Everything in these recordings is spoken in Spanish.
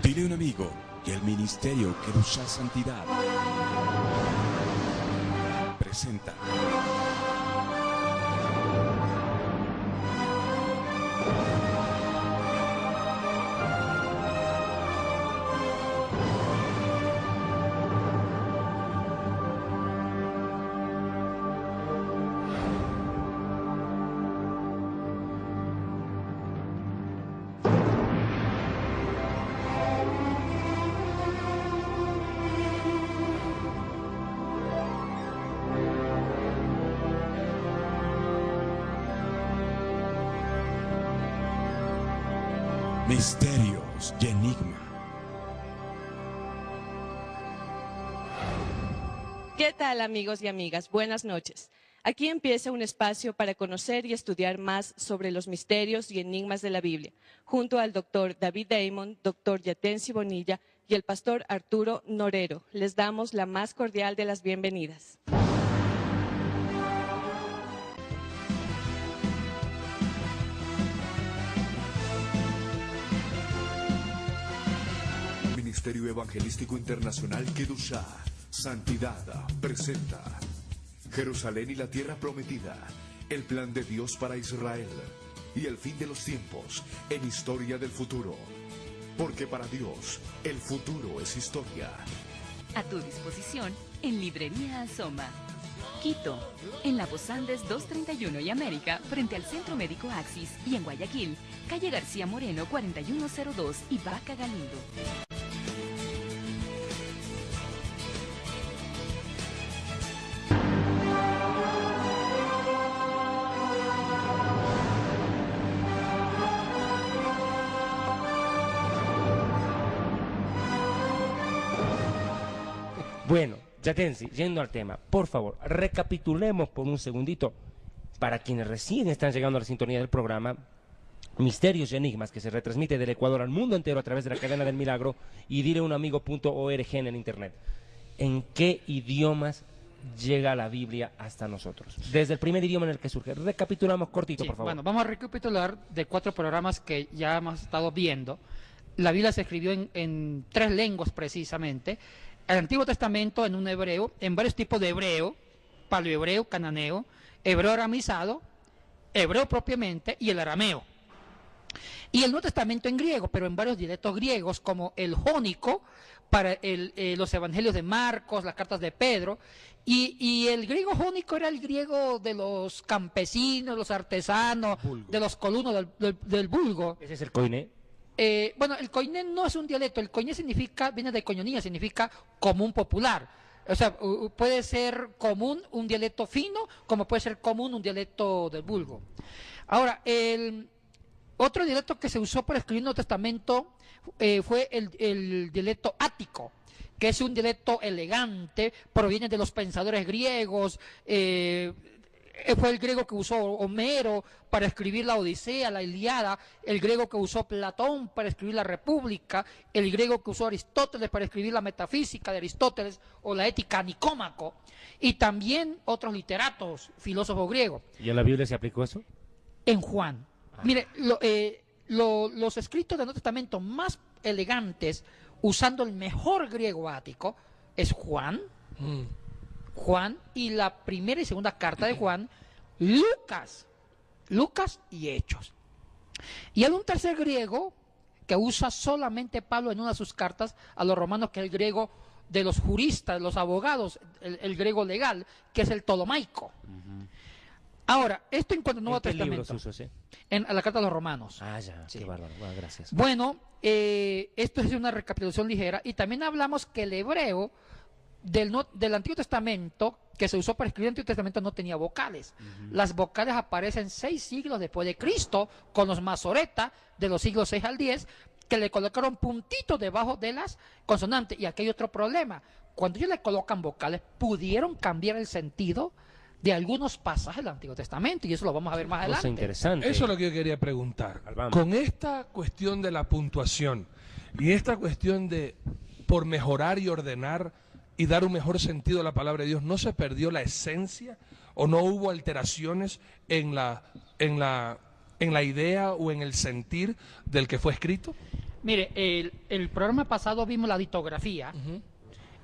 Dile a un amigo que el ministerio Kedushá Santidad presenta Misterios y Enigma. ¿Qué tal, amigos y amigas? Buenas noches. Aquí empieza un espacio para conocer y estudiar más sobre los misterios y enigmas de la Biblia, junto al doctor David Damon, doctor Yatensi Bonilla y el pastor Arturo Norero. Les damos la más cordial de las bienvenidas. Ministerio Evangelístico Internacional Kedushá Santidad presenta Jerusalén y la Tierra Prometida, el plan de Dios para Israel y el fin de los tiempos en historia del futuro. Porque para Dios, el futuro es historia. A tu disposición en Librería Asoma. Quito, en La Voz Andes 231 y América, frente al Centro Médico Axis, y en Guayaquil, calle García Moreno 4102 y Vaca Galindo. Bueno, Yatensi, yendo al tema, por favor, recapitulemos por un segundito, para quienes recién están llegando a la sintonía del programa, Misterios y Enigmas, que se retransmite del Ecuador al mundo entero a través de la cadena del Milagro y dileunoamigo.org en el internet. ¿En qué idiomas llega la Biblia hasta nosotros? Desde el primer idioma en el que surge. Recapitulamos cortito, Sí, por favor. bueno, vamos a recapitular de 4 programas que ya hemos estado viendo. La Biblia se escribió en 3 lenguas precisamente. El Antiguo Testamento en un hebreo, en varios tipos de hebreo, paleohebreo, cananeo, hebreo aramizado, hebreo propiamente y el arameo. Y el Nuevo Testamento en griego, pero en varios dialectos griegos, como el jónico, para los evangelios de Marcos, las cartas de Pedro, y el griego jónico era el griego de los campesinos, los artesanos, de los colonos del vulgo. Ese es el koiné. Bueno, el koiné no es un dialecto, el koiné viene de koinonía, significa común popular. O sea, puede ser común un dialecto fino, como puede ser común un dialecto del vulgo. Ahora, el otro dialecto que se usó para escribir el Nuevo Testamento fue el dialecto ático, que es un dialecto elegante, proviene de los pensadores griegos, fue el griego que usó Homero para escribir la Odisea, la Ilíada, el griego que usó Platón para escribir la República, el griego que usó Aristóteles para escribir la Metafísica de Aristóteles o la Ética Nicómaco, y también otros literatos, filósofos griegos. ¿Y en la Biblia se aplicó eso? En Juan. Mire, los escritos del Nuevo Testamento más elegantes, usando el mejor griego ático, es Juan, Juan y la primera y segunda carta de Juan, Lucas y Hechos. Y hay un tercer griego que usa solamente Pablo en una de sus cartas a los romanos, que es el griego de los juristas, de los abogados, el griego legal, que es el ptolomaico. Ahora, esto en cuanto al Nuevo Testamento. ¿En qué libros usas, En la carta de los romanos. Ah, ya, Sí. qué bárbaro. Bueno, gracias. Bueno, esto es una recapitulación ligera, y también hablamos que el hebreo del Antiguo Testamento, que se usó para escribir el Antiguo Testamento, no tenía vocales. Las vocales aparecen 6 siglos después de Cristo, con los masoretas de los siglos 6 al 10, que le colocaron puntitos debajo de las consonantes. Y aquí hay otro problema. Cuando ellos le colocan vocales, pudieron cambiar el sentido de algunos pasajes del Antiguo Testamento, y eso lo vamos a ver más Cosa adelante. interesante. Eso es lo que yo quería preguntar. Vamos. Con esta cuestión de la puntuación y esta cuestión de por mejorar y ordenar y dar un mejor sentido a la palabra de Dios, ¿no se perdió la esencia o no hubo alteraciones en la idea o en el sentir del que fue escrito? Mire, el programa pasado vimos la ditografía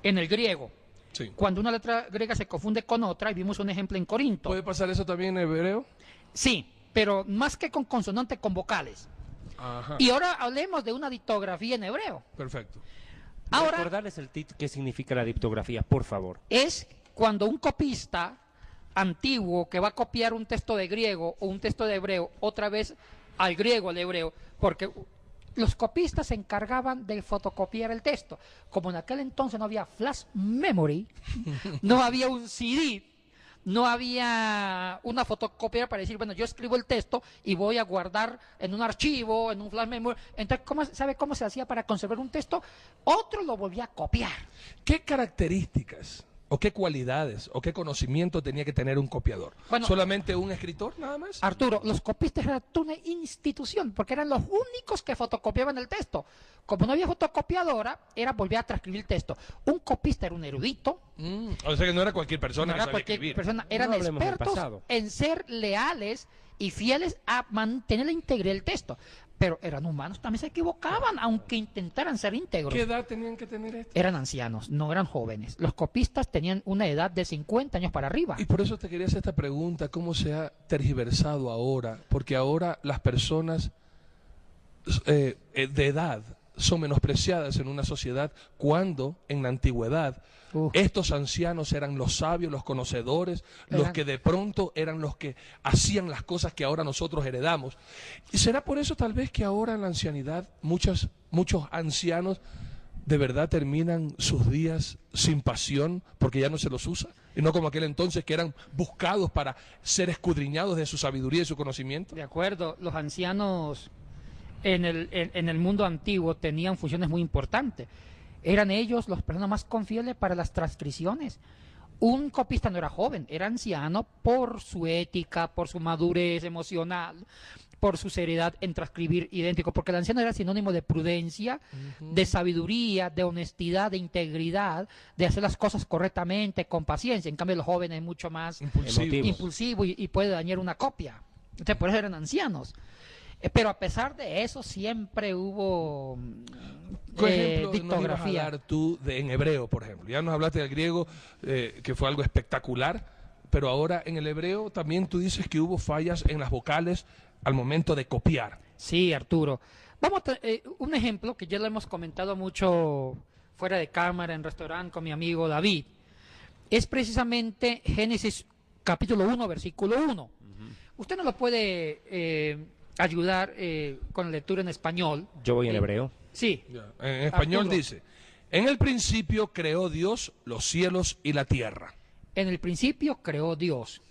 en el griego. Sí. Cuando una letra griega se confunde con otra, y vimos un ejemplo en Corinto. ¿Puede pasar eso también en hebreo? Sí, pero más que con consonantes, con vocales. Ajá. Y ahora hablemos de una ditografía en hebreo. Perfecto. Ahora Recordarles qué significa la diptografía, por favor. es cuando un copista antiguo que va a copiar un texto de griego o un texto de hebreo otra vez al griego, al hebreo, porque los copistas se encargaban de fotocopiar el texto. Como en aquel entonces no había flash memory, no había un CD, no había una fotocopiadora para decir, bueno, yo escribo el texto y voy a guardar en un archivo, en un flash memory. Entonces, ¿sabe cómo se hacía para conservar un texto? Otro lo volvía a copiar. ¿Qué características o qué cualidades o qué conocimiento tenía que tener un copiador? Bueno, ¿solamente un escritor nada más? Arturo, los copistas eran una institución, porque eran los únicos que fotocopiaban el texto. Como no había fotocopiadora, volver a transcribir el texo. Un copista era un erudito. O sea que no era cualquier persona No que era sabía cualquier escribir. persona, eran No hablemos del expertos pasado. en ser leales y fieles a mantener la integridad del texto. Pero eran humanos, también se equivocaban, aunque intentaran ser íntegros. ¿Qué edad tenían que tener esto? Eran ancianos, no eran jóvenes. Los copistas tenían una edad de 50 años para arriba. Y por eso te quería hacer esta pregunta, ¿cómo se ha tergiversado ahora? Porque ahora las personas de edad son menospreciadas en una sociedad cuando en la antigüedad estos ancianos eran los sabios, los conocedores, los que de pronto eran los que hacían las cosas que ahora nosotros heredamos. Y será por eso tal vez que ahora en la ancianidad muchos ancianos de verdad terminan sus días sin pasión porque ya no se los usa, y no como aquel entonces que eran buscados para ser escudriñados de su sabiduría y su conocimiento. De acuerdo, los ancianos en el mundo antiguo tenían funciones muy importantes. Eran ellos las personas más confiables para las transcripciones. Un copista no era joven, era anciano por su ética, por su madurez emocional, por su seriedad en transcribir idéntico, porque el anciano era sinónimo de prudencia, de sabiduría, de honestidad, de integridad, de hacer las cosas correctamente, con paciencia. En cambio, los jóvenes es mucho más impulsivo y puede dañar una copia. Entonces, por eso eran ancianos. Pero a pesar de eso, siempre hubo ¿Qué ejemplo nos ibas a dictografía. dar tú en hebreo, por ejemplo? Ya nos hablaste del griego, que fue algo espectacular, pero ahora en el hebreo también tú dices que hubo fallas en las vocales al momento de copiar. Sí, Arturo. Vamos a un ejemplo que ya lo hemos comentado mucho fuera de cámara, en restaurante, con mi amigo David. Es precisamente Génesis capítulo 1, versículo 1. Usted no lo puede ayudar con la lectura en español. Yo voy en hebreo. Sí. En español Arturo. dice, en el principio creó Dios los cielos y la tierra. En el principio creó Dios,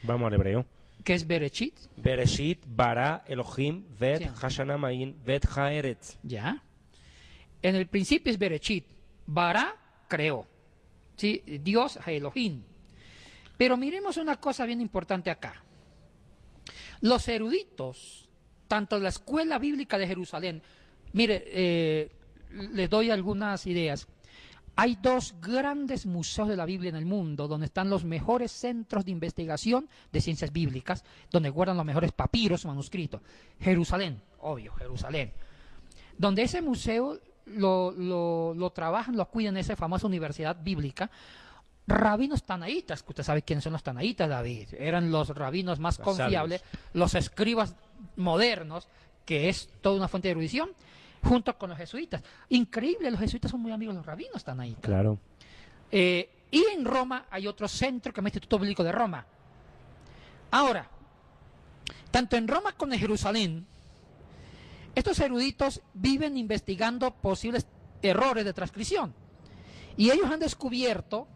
Vamos al hebreo. que es Bereshit. Bereshit, bara, Elohim, vet, Sí. hashanamain, vet, haeretz. ¿Ya? En el principio es Bereshit. Bara creó. ¿Sí? Dios, Elohim. Pero miremos una cosa bien importante acá. Los eruditos, tanto de la Escuela Bíblica de Jerusalén, mire, les doy algunas ideas. Hay dos grandes museos de la Biblia en el mundo, donde están los mejores centros de investigación de ciencias bíblicas, donde guardan los mejores papiros, manuscritos. Jerusalén, obvio, Jerusalén. Donde ese museo lo trabajan, lo cuidan, esa famosa universidad bíblica, rabinos tanaítas, que usted sabe quiénes son los tanaítas, David. Eran los rabinos más Los confiables, sabios. los escribas modernos, que es toda una fuente de erudición, junto con los jesuitas. Increíble, los jesuitas son muy amigos de los rabinos tanaítas. Claro. Y en Roma hay otro centro que es el Instituto Bíblico de Roma. Ahora, tanto en Roma como en Jerusalén, estos eruditos viven investigando posibles errores de transcripción. Y ellos han descubierto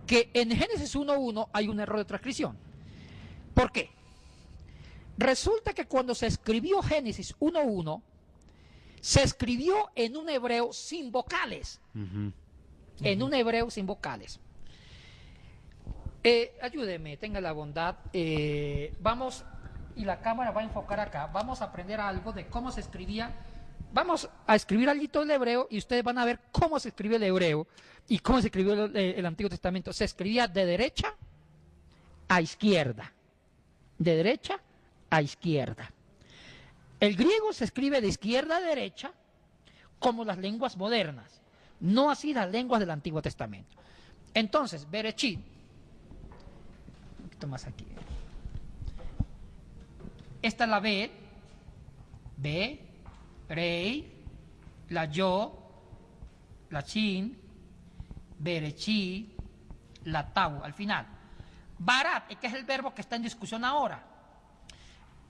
que en Génesis 1.1 hay un error de transcripción. ¿Por qué? Resulta que cuando se escribió Génesis 1.1, se escribió en un hebreo sin vocales. En un hebreo sin vocales. Ayúdeme, tenga la bondad. Vamos, y la cámara va a enfocar acá. Vamos a aprender algo de cómo se escribía. Vamos a escribir algo del hebreo y ustedes van a ver cómo se escribió el hebreo y cómo se escribió el Antiguo Testamento. Se escribía de derecha a izquierda. De derecha a izquierda. El griego se escribe de izquierda a derecha como las lenguas modernas, no así las lenguas del Antiguo Testamento. Entonces, Bereshit, un poquito más aquí. Esta es la B, Rei, la Yo, la Shin, Bereshit, la Tau, al final. Barat, que es el verbo que está en discusión ahora.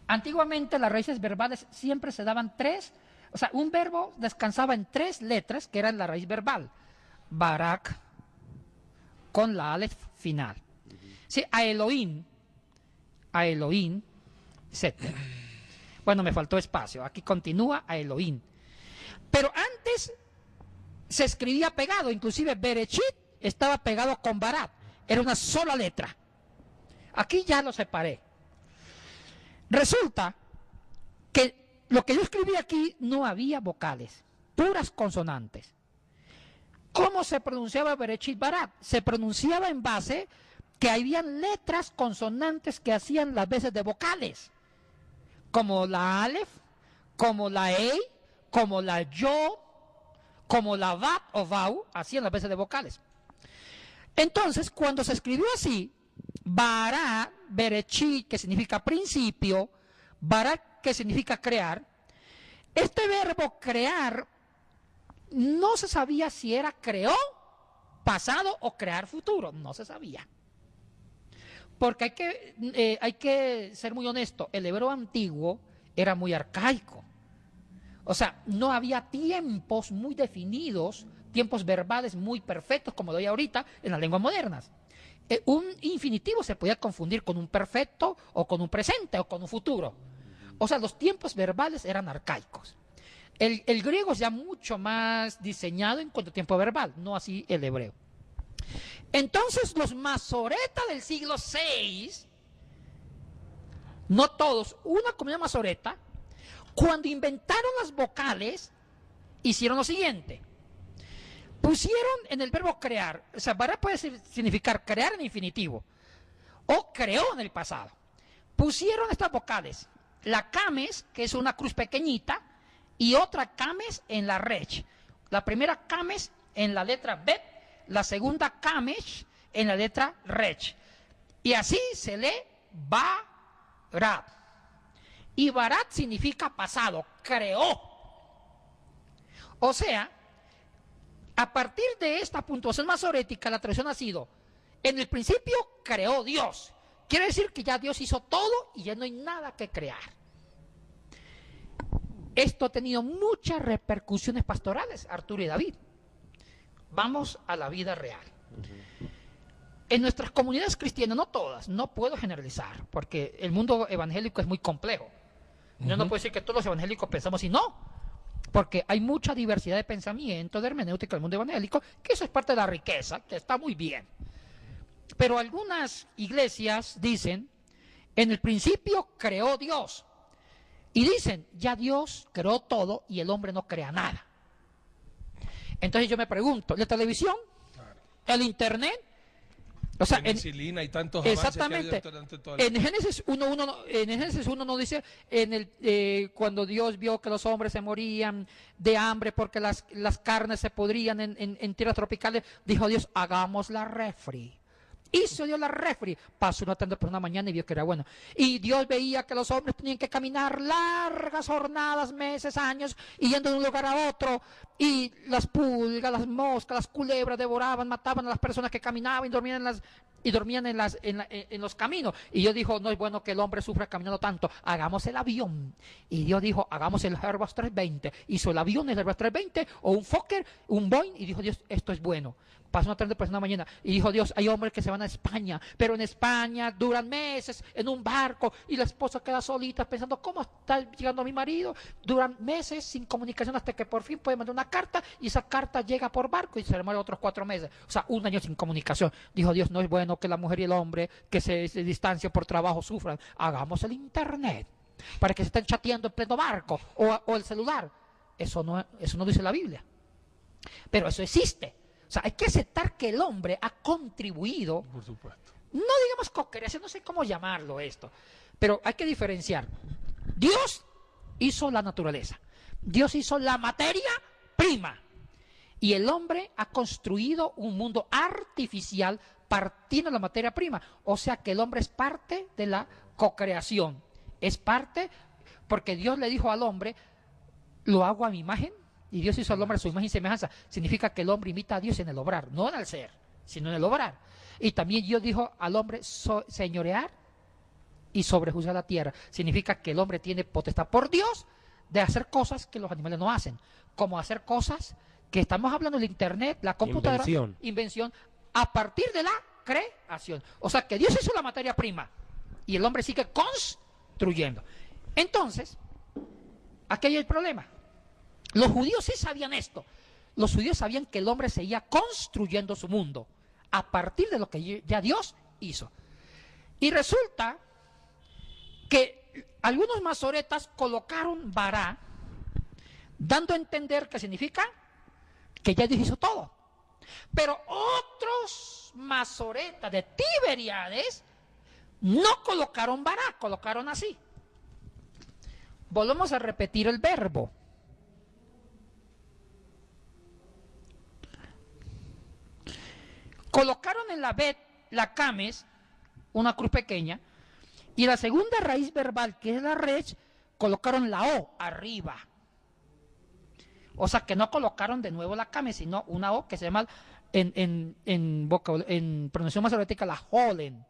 Antiguamente las raíces verbales siempre se daban tres, o sea, un verbo descansaba en tres letras que eran la raíz verbal. Barak, con la Aleph final. Sí, a Elohim, etc. Bueno, me faltó espacio, aquí continúa a Elohim. Pero antes se escribía pegado, inclusive Bereshit estaba pegado con Barat, era una sola letra. Aquí ya lo separé. Resulta que lo que yo escribí aquí no había vocales, puras consonantes. ¿Cómo se pronunciaba Bereshit Barat? Se pronunciaba en base que habían letras consonantes que hacían las veces de vocales, como la Aleph, como la Ei, como la Yo, como la Vat o Vau, hacían las veces de vocales. Entonces, cuando se escribió así, Bara, Bereshit, que significa principio, Bara, que significa crear, este verbo crear no se sabía si era creó pasado o crear futuro, no se sabía. Porque hay que ser muy honesto, el hebreo antiguo era muy arcaico. O sea, no había tiempos muy definidos, tiempos verbales muy perfectos como lo hay ahorita en las lenguas modernas. Un infinitivo se podía confundir con un perfecto o con un presente o con un futuro. O sea, los tiempos verbales eran arcaicos. El griego es ya mucho más diseñado en cuanto a tiempo verbal, no así el hebreo. Entonces los masoretas del siglo VI, no todos, una comunidad masoreta, cuando inventaron las vocales, hicieron lo siguiente. Pusieron en el verbo crear, o sea, bara puede significar crear en infinitivo, o creó en el pasado. Pusieron estas vocales, la cames, que es una cruz pequeñita, y otra cames en la rech. La primera cames en la letra bet, la segunda kamesh en la letra rech. Y así se lee barat. Y barat significa pasado, creó. O sea, a partir de esta puntuación masorética, la tradición ha sido, en el principio creó Dios. Quiere decir que ya Dios hizo todo y ya no hay nada que crear. Esto ha tenido muchas repercusiones pastorales, Arturo y David. Vamos a la vida real. En nuestras comunidades cristianas, no todas, no puedo generalizar, porque el mundo evangélico es muy complejo. Yo no puedo decir que todos los evangélicos pensamos así, no, porque hay mucha diversidad de pensamiento, de hermenéutica del mundo evangélico, que eso es parte de la riqueza, que está muy bien. Pero algunas iglesias dicen, en el principio creó Dios, y dicen, ya Dios creó todo y el hombre no crea nada. Entonces yo me pregunto, ¿la televisión? Claro. ¿El internet? O sea, penicilina y tantos exactamente. En Génesis 1 no dice cuando Dios vio que los hombres se morían de hambre porque las carnes se podrían en tierras tropicales, dijo Dios, hagamos la refri. Hizo Dios la refri, pasó una tarde por una mañana y vio que era bueno. Y Dios veía que los hombres tenían que caminar largas jornadas, meses, años, y yendo de un lugar a otro, y las pulgas, las moscas, las culebras devoraban, mataban a las personas que caminaban y dormían en los caminos. Y Dios dijo, no es bueno que el hombre sufra caminando tanto, hagamos el avión. Y Dios dijo, hagamos el Airbus 320. Hizo el avión, el Airbus 320, o un Fokker, un Boeing, y dijo Dios, esto es bueno. Pasó una tarde por una mañana y dijo Dios, hay hombres que se van a España, pero en España duran meses en un barco y la esposa queda solita pensando, ¿cómo está llegando mi marido? Duran meses sin comunicación hasta que por fin puede mandar una carta y esa carta llega por barco y se le muere otros 4 meses. O sea, 1 año sin comunicación. Dijo Dios, no es bueno que la mujer y el hombre que se distancian por trabajo sufran. Hagamos el internet para que se estén chateando en pleno barco o el celular. Eso no dice la Biblia. Pero eso existe. O sea, hay que aceptar que el hombre ha contribuido, por supuesto, no digamos co-creación, no sé cómo llamarlo esto, pero hay que diferenciar. Dios hizo la naturaleza, Dios hizo la materia prima. Y el hombre ha construido un mundo artificial partiendo de la materia prima. O sea que el hombre es parte de la cocreación. Es parte, porque Dios le dijo al hombre, lo hago a mi imagen, y Dios hizo al hombre a su imagen y semejanza. Significa que el hombre imita a Dios en el obrar, no en el ser, sino en el obrar. Y también Dios dijo al hombre señorear y sobrejuzgar la tierra. Significa que el hombre tiene potestad por Dios de hacer cosas que los animales no hacen, como hacer cosas que estamos hablando del internet, la computadora, invención a partir de la creación. O sea que Dios hizo la materia prima y el hombre sigue construyendo. Entonces, aquí hay el problema. Los judíos sí sabían esto. Los judíos sabían que el hombre seguía construyendo su mundo a partir de lo que ya Dios hizo. Y resulta que algunos masoretas colocaron Bará, dando a entender que significa que ya Dios hizo todo. Pero otros masoretas de Tiberíades no colocaron Bará, colocaron así. Volvemos a repetir el verbo. Colocaron en la bet, la cames, una cruz pequeña, y la segunda raíz verbal, que es la resh, colocaron la o arriba. O sea que no colocaron de nuevo la cames, sino una o que se llama en pronunciación masorética la holen.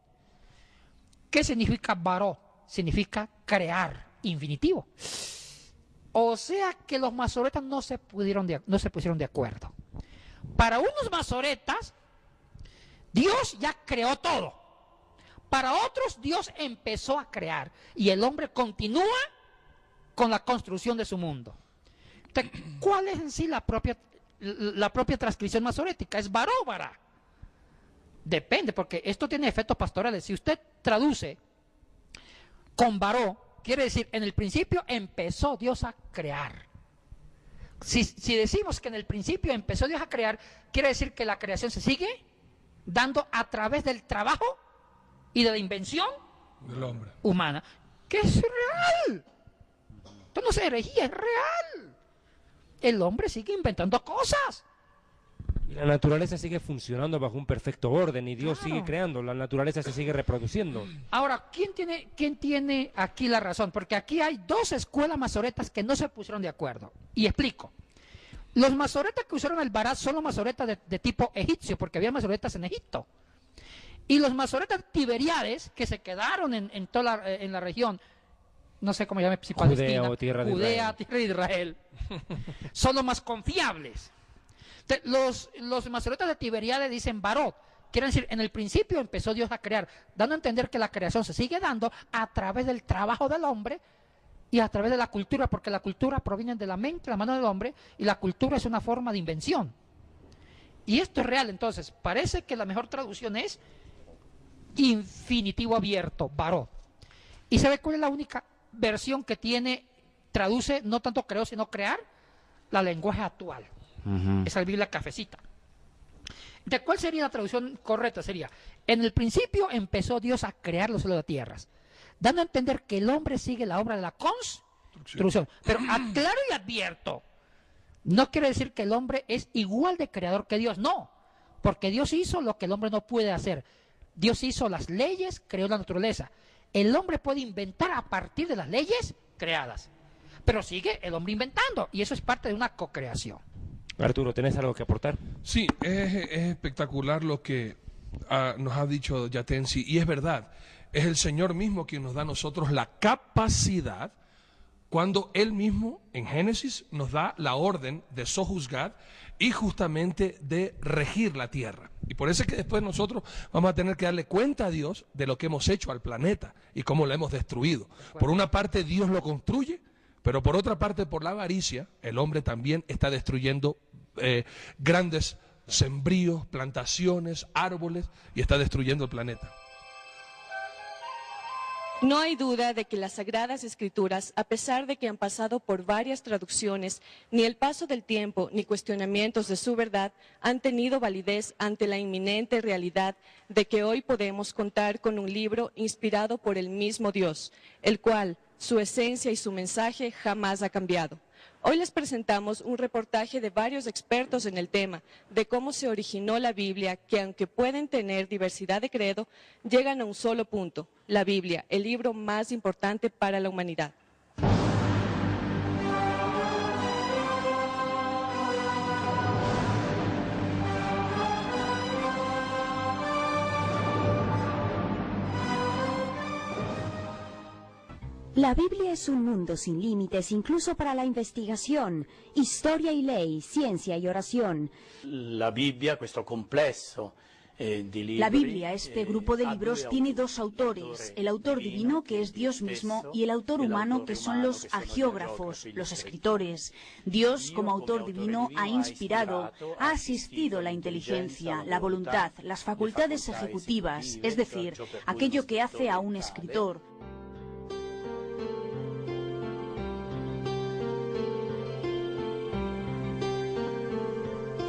¿Qué significa baró? Significa crear, infinitivo. O sea que los masoretas no se pusieron de acuerdo. Para unos masoretas, Dios ya creó todo. Para otros, Dios empezó a crear y el hombre continúa con la construcción de su mundo. Entonces, ¿cuál es en sí la propia transcripción masorética? ¿Es baró o bará? Depende, porque esto tiene efectos pastorales. Si usted traduce con baró, quiere decir, en el principio empezó Dios a crear. Si decimos que en el principio empezó Dios a crear, quiere decir que la creación se sigue dando a través del trabajo y de la invención del hombre humana, que es real. Esto no es herejía, es real. El hombre sigue inventando cosas. Y la naturaleza sigue funcionando bajo un perfecto orden y Dios sigue creando, la naturaleza se sigue reproduciendo. Ahora, ¿quién tiene aquí la razón? Porque aquí hay dos escuelas masoretas que no se pusieron de acuerdo. Y explico. Los masoretas que usaron el bará son los masoretas de tipo egipcio, porque había masoretas en Egipto. Y los masoretas tiberiades, que se quedaron en toda la región, no sé cómo llame, si Palestina, Judea, tierra de Israel, son los más confiables. Los masoretas de Tiberiades dicen barot, quiere decir, en el principio empezó Dios a crear, dando a entender que la creación se sigue dando a través del trabajo del hombre y a través de la cultura, porque la cultura proviene de la mente, la mano del hombre, y la cultura es una forma de invención. Y esto es real, entonces, parece que la mejor traducción es infinitivo abierto, barot. ¿Y sabe cuál es la única versión que traduce no tanto creó, sino crear? La lenguaje actual. Esa es la Biblia cafecita. ¿De cuál sería la traducción correcta? Sería, en el principio empezó Dios a crear los cielos y las tierras, dando a entender que el hombre sigue la obra de la construcción. Pero aclaro y advierto, no quiere decir que el hombre es igual de creador que Dios, no, porque Dios hizo lo que el hombre no puede hacer. Dios hizo las leyes, creó la naturaleza. El hombre puede inventar a partir de las leyes creadas, pero sigue el hombre inventando, y eso es parte de una cocreación. Arturo, ¿tenés algo que aportar? Sí, es espectacular lo que nos ha dicho Yatensi, y es verdad, es el Señor mismo quien nos da a nosotros la capacidad, cuando Él mismo en Génesis nos da la orden de sojuzgar y justamente de regir la tierra. Y por eso es que después nosotros vamos a tener que darle cuenta a Dios de lo que hemos hecho al planeta y cómo lo hemos destruido. Por una parte Dios lo construye, pero por otra parte, por la avaricia, el hombre también está destruyendo grandes sembríos, plantaciones, árboles, y está destruyendo el planeta. No hay duda de que las Sagradas Escrituras, a pesar de que han pasado por varias traducciones, ni el paso del tiempo ni cuestionamientos de su verdad han tenido validez ante la inminente realidad de que hoy podemos contar con un libro inspirado por el mismo Dios, el cual, Su esencia y su mensaje jamás ha cambiado. Hoy les presentamos un reportaje de varios expertos en el tema, de cómo se originó la Biblia, que aunque pueden tener diversidad de credo, llegan a un solo punto: la Biblia, el libro más importante para la humanidad. La Biblia es un mundo sin límites, incluso para la investigación, historia y ley, ciencia y oración. La Biblia, questo complesso di libri, La Biblia, este grupo de libros, tiene dos autores: el autor divino, que es Dios mismo, y el autor humano, que son los agiógrafos, los escritores. Dios, como autor divino, ha inspirado, ha asistido la inteligencia, la voluntad, las facultades ejecutivas, es decir, aquello que hace a un escritor.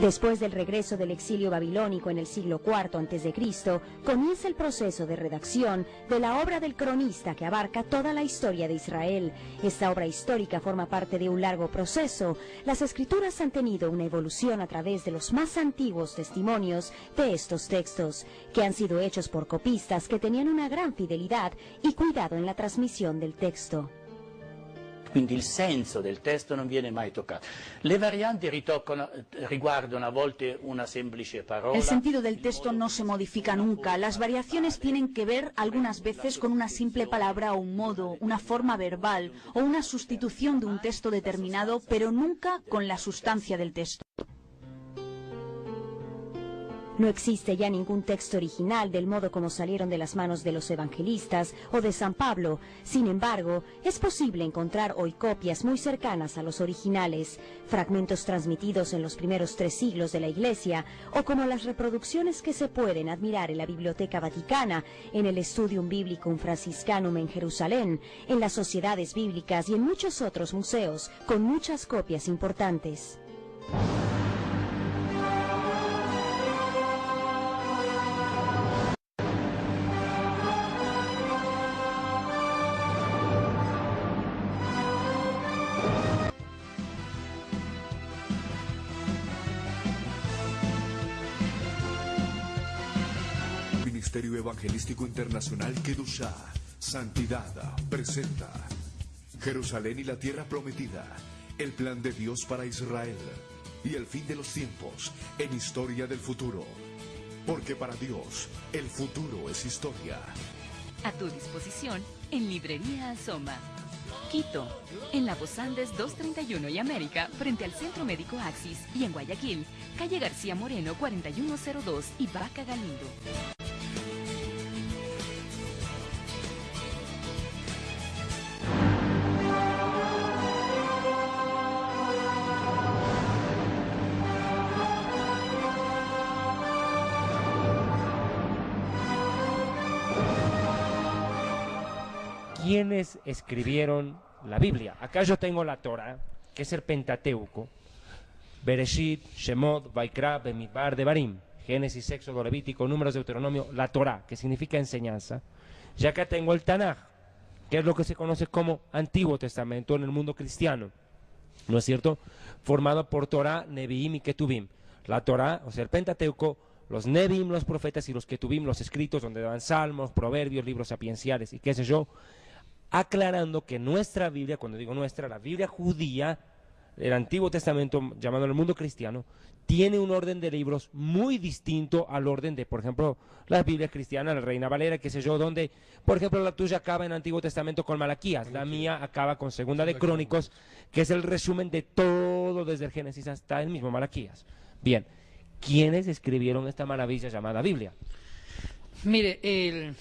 Después del regreso del exilio babilónico en el siglo IV a.C., comienza el proceso de redacción de la obra del cronista, que abarca toda la historia de Israel. Esta obra histórica forma parte de un largo proceso. Las escrituras han tenido una evolución a través de los más antiguos testimonios de estos textos, que han sido hechos por copistas que tenían una gran fidelidad y cuidado en la transmisión del texto. Quindi il senso del testo non viene mai toccato. Le varianti riguardano a volte una semplice parola. El sentido del texto no se modifica nunca. Las variaciones tienen que ver algunas veces con una simple palabra o un modo, una forma verbal o una sustitución de un texto determinado, pero nunca con la sustancia del texto. No existe ya ningún texto original del modo como salieron de las manos de los evangelistas o de San Pablo. Sin embargo, es posible encontrar hoy copias muy cercanas a los originales, fragmentos transmitidos en los primeros 3 siglos de la Iglesia, o como las reproducciones que se pueden admirar en la Biblioteca Vaticana, en el Studium Biblicum Franciscanum en Jerusalén, en las sociedades bíblicas y en muchos otros museos, con muchas copias importantes. Ministerio Evangelístico Internacional Kedushá, Santidad, presenta Jerusalén y la Tierra Prometida, el plan de Dios para Israel y el fin de los tiempos en historia del futuro. Porque para Dios, el futuro es historia. A tu disposición en Librería Asoma. Quito, en La Voz Andes 231 y América, frente al Centro Médico Axis, y en Guayaquil, calle García Moreno 4102 y Vaca Galindo. ¿Quiénes escribieron la Biblia? Acá yo tengo la Torah, que es el Pentateuco, Bereshit, Shemot, Vaikra, Bemidbar, Devarim, Génesis, Éxodo, Levítico, Números, Deuteronomio, la Torah, que significa enseñanza. Y acá tengo el Tanaj, que es lo que se conoce como Antiguo Testamento en el mundo cristiano, ¿no es cierto? Formado por Torah, Neviim y Ketuvim. La Torah, o sea, el Pentateuco, los Neviim, los profetas, y los Ketuvim, los escritos, donde dan salmos, proverbios, libros sapienciales y qué sé yo, aclarando que nuestra Biblia, cuando digo nuestra, la Biblia judía, el Antiguo Testamento, llamado el mundo cristiano, tiene un orden de libros muy distinto al orden de, por ejemplo, la Biblia cristiana, la Reina Valera, qué sé yo, donde, por ejemplo, la tuya acaba en el Antiguo Testamento con Malaquías, la mía acaba con Segunda de Crónicos, que es el resumen de todo desde el Génesis hasta el mismo Malaquías. Bien, ¿quiénes escribieron esta maravilla llamada Biblia? Mire,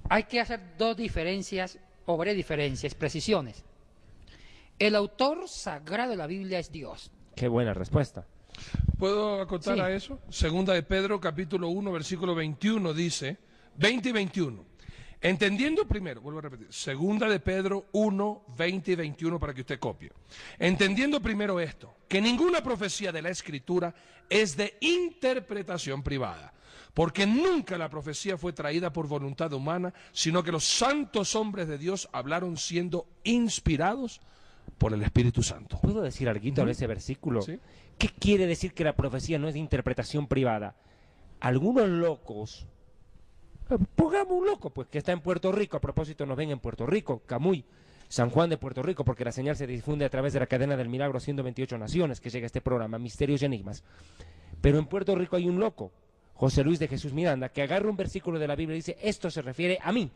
hay que hacer dos diferencias, o varias diferencias, precisiones. El autor sagrado de la Biblia es Dios. Qué buena respuesta. ¿Puedo acotar Sí. a eso? Segunda de Pedro, capítulo 1, versículo 21, dice, 20 y 21. Entendiendo primero, vuelvo a repetir, Segunda de Pedro 1, 20 y 21 para que usted copie. Entendiendo primero esto, que ninguna profecía de la Escritura es de interpretación privada, porque nunca la profecía fue traída por voluntad humana, sino que los santos hombres de Dios hablaron siendo inspirados por el Espíritu Santo. ¿Puedo decir algo de ese versículo? ¿Sí? ¿Qué quiere decir que la profecía no es de interpretación privada? Algunos locos, pongamos un loco, pues que está en Puerto Rico, a propósito nos ven en Puerto Rico, Camuy, San Juan de Puerto Rico, porque la señal se difunde a través de la cadena del milagro 128 naciones que llega a este programa, Misterios y Enigmas. Pero en Puerto Rico hay un loco, José Luis de Jesús Miranda, que agarra un versículo de la Biblia y dice, esto se refiere a mí.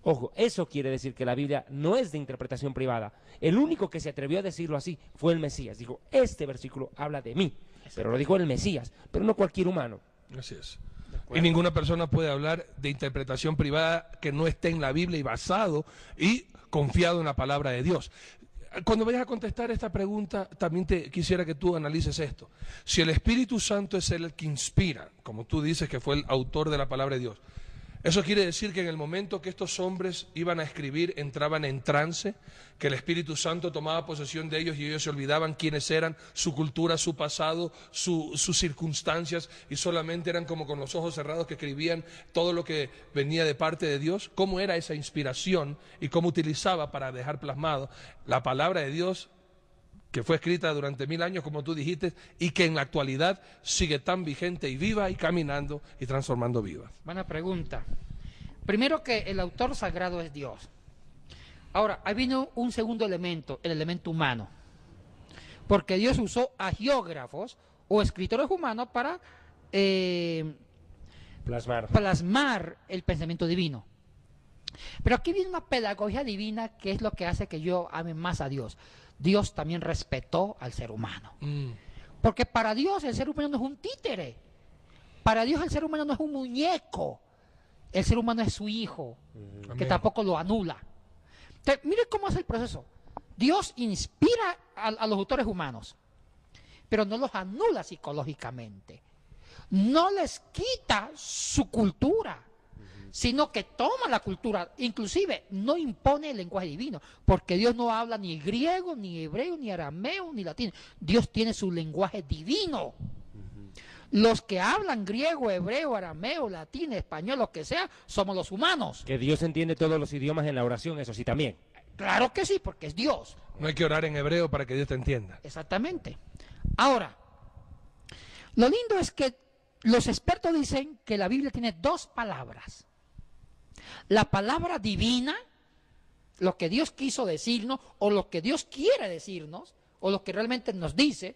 Ojo, eso quiere decir que la Biblia no es de interpretación privada. El único que se atrevió a decirlo así fue el Mesías. Dijo, este versículo habla de mí, pero lo dijo el Mesías, pero no cualquier humano. Así es. Y ninguna persona puede hablar de interpretación privada que no esté en la Biblia y basado y confiado en la palabra de Dios. Cuando vayas a contestar esta pregunta, también te quisiera que tú analices esto. Si el Espíritu Santo es el que inspira, como tú dices que fue el autor de la palabra de Dios, eso quiere decir que en el momento que estos hombres iban a escribir, entraban en trance, que el Espíritu Santo tomaba posesión de ellos y ellos se olvidaban quiénes eran, su cultura, su pasado, sus circunstancias, y solamente eran como con los ojos cerrados que escribían todo lo que venía de parte de Dios. ¿Cómo era esa inspiración y cómo utilizaba para dejar plasmado la palabra de Dios que fue escrita durante 1000 años, como tú dijiste, y que en la actualidad sigue tan vigente y viva y caminando y transformando vidas? Buena pregunta. Primero, que el autor sagrado es Dios. Ahora, ahí vino un segundo elemento, el elemento humano. Porque Dios usó a geógrafos o escritores humanos para plasmar el pensamiento divino. Pero aquí viene una pedagogía divina que es lo que hace que yo ame más a Dios. Dios también respetó al ser humano. Porque para Dios el ser humano no es un títere. Para Dios el ser humano no es un muñeco. El ser humano es su hijo, que tampoco lo anula. Entonces, mire cómo es el proceso. Dios inspira a los autores humanos, pero no los anula psicológicamente. No les quita su cultura, sino que toma la cultura, inclusive no impone el lenguaje divino, porque Dios no habla ni griego, ni hebreo, ni arameo, ni latín. Dios tiene su lenguaje divino. Los que hablan griego, hebreo, arameo, latín, español, lo que sea, somos los humanos. Que Dios entiende todos los idiomas en la oración, eso sí también. Claro que sí, porque es Dios. No hay que orar en hebreo para que Dios te entienda. Exactamente. Ahora, lo lindo es que los expertos dicen que la Biblia tiene dos palabras. La palabra divina, lo que Dios quiso decirnos, o lo que Dios quiere decirnos, o lo que realmente nos dice,